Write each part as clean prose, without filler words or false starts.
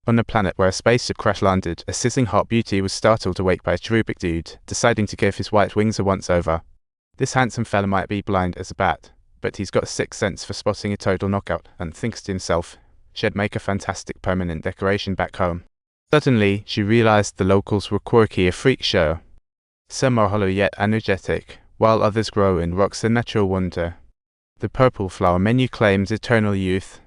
On a planet where a spaceship crash-landed, a sizzling hot beauty was startled awake by a cherubic dude, deciding to give his white wings a once-over. This handsome fella might be blind as a bat, but he's got a sixth sense for spotting a total knockout, and thinks to himself, she'd make a fantastic permanent decoration back home. Suddenly, she realized the locals were quirky, a freak show. Some are hollow yet energetic, while others grow in rocks, a natural wonder. The purple flower menu claims eternal youth.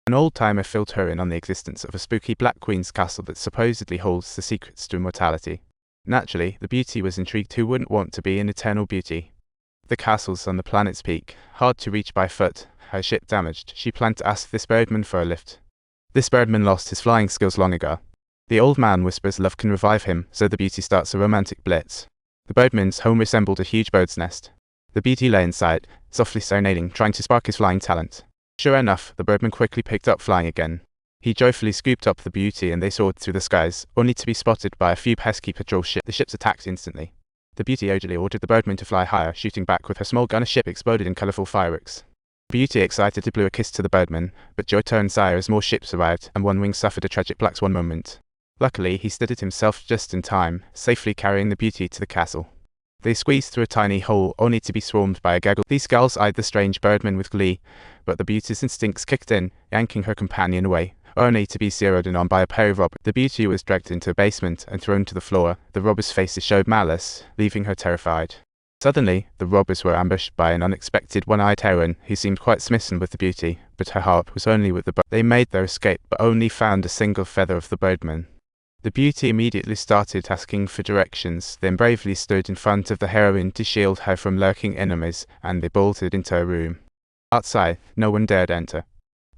An old-timer filled her in on the existence of a spooky Black Queen's castle that supposedly holds the secrets to immortality. Naturally, the beauty was intrigued. Who wouldn't want to be an eternal beauty? The castle's on the planet's peak, hard to reach by foot, her ship damaged. She planned to ask this birdman for a lift. This birdman lost his flying skills long ago. The old man whispers love can revive him, so the beauty starts a romantic blitz. The birdman's home resembled a huge bird's nest. The beauty lay inside, softly serenading, trying to spark his flying talent. Sure enough, the birdman quickly picked up flying again. He joyfully scooped up the beauty and they soared through the skies, only to be spotted by a few pesky patrol ships. The ships attacked instantly. The beauty urgently ordered the birdman to fly higher, shooting back with her small gun. A ship exploded in colorful fireworks. The beauty excitedly blew a kiss to the birdman, but joy turned sour as more ships arrived and one wing suffered a tragic black swan moment. Luckily, he steadied himself just in time, safely carrying the beauty to the castle. They squeezed through a tiny hole, only to be swarmed by a gaggle. These gulls eyed the strange birdman with glee, but the beauty's instincts kicked in, yanking her companion away, only to be zeroed in on by a pair of robbers. The beauty was dragged into a basement and thrown to the floor. The robbers' faces showed malice, leaving her terrified. Suddenly, the robbers were ambushed by an unexpected one-eyed heroine who seemed quite smitten with the beauty, but her heart was only with the bird. They made their escape, but only found a single feather of the birdman. The beauty immediately started asking for directions, then bravely stood in front of the heroine to shield her from lurking enemies, and they bolted into her room. Outside, no one dared enter.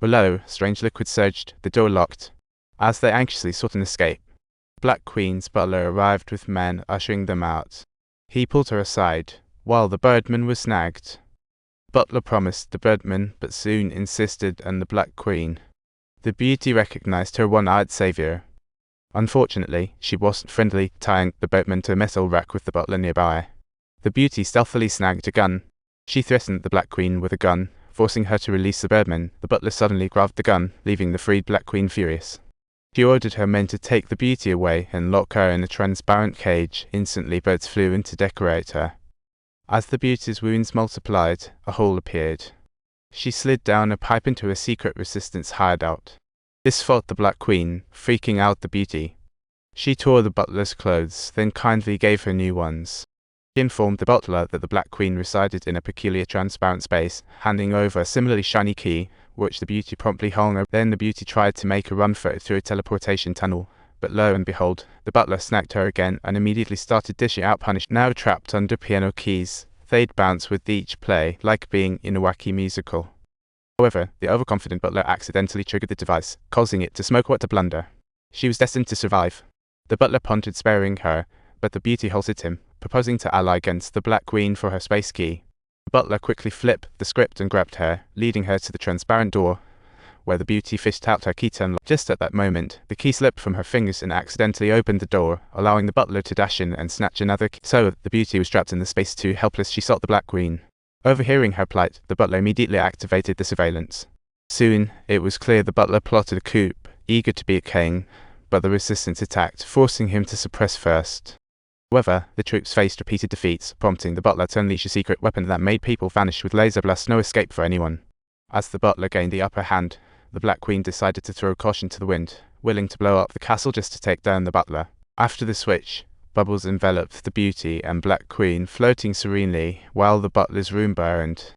Below, strange liquid surged, the door locked. As they anxiously sought an escape, Black Queen's butler arrived with men ushering them out. He pulled her aside, while the birdman was snagged. Butler promised the birdman, but soon insisted on the Black Queen. The beauty recognized her one-eyed savior. Unfortunately, she wasn't friendly, tying the boatman to a metal rack with the butler nearby. The beauty stealthily snagged a gun. She threatened the Black Queen with a gun, forcing her to release the birdman. The butler suddenly grabbed the gun, leaving the freed Black Queen furious. She ordered her men to take the beauty away and lock her in a transparent cage. Instantly, birds flew in to decorate her. As the beauty's wounds multiplied, a hole appeared. She slid down a pipe into a secret resistance hideout. This fought the Black Queen, freaking out the beauty. She tore the butler's clothes, then kindly gave her new ones. She informed the butler that the Black Queen resided in a peculiar transparent space, handing over a similarly shiny key, which the beauty promptly hung over. Then the beauty tried to make a run for it through a teleportation tunnel, but lo and behold, the butler snagged her again and immediately started dishing out punishment. Now trapped under piano keys, they'd bounce with each play, like being in a wacky musical. However, the overconfident butler accidentally triggered the device, causing it to smoke. What a blunder. She was destined to survive. The butler pondered sparing her, but the beauty halted him, proposing to ally against the Black Queen for her space key. The butler quickly flipped the script and grabbed her, leading her to the transparent door, where the beauty fished out her key to unlock. Just at that moment, the key slipped from her fingers and accidentally opened the door, allowing the butler to dash in and snatch another key. So, the beauty was trapped in the space too. Helpless, she sought the Black Queen. Overhearing her plight, the butler immediately activated the surveillance. Soon, it was clear the butler plotted a coup, eager to be a king, but the resistance attacked, forcing him to suppress first. However, the troops faced repeated defeats, prompting the butler to unleash a secret weapon that made people vanish with laser blasts. No escape for anyone. As the butler gained the upper hand, the Black Queen decided to throw caution to the wind, willing to blow up the castle just to take down the butler. After the switch, bubbles enveloped the beauty and Black Queen, floating serenely, while the butler's room burned.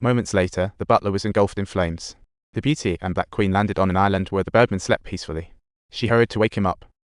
Moments later, the butler was engulfed in flames. The beauty and Black Queen landed on an island where the birdman slept peacefully. She hurried to wake him up,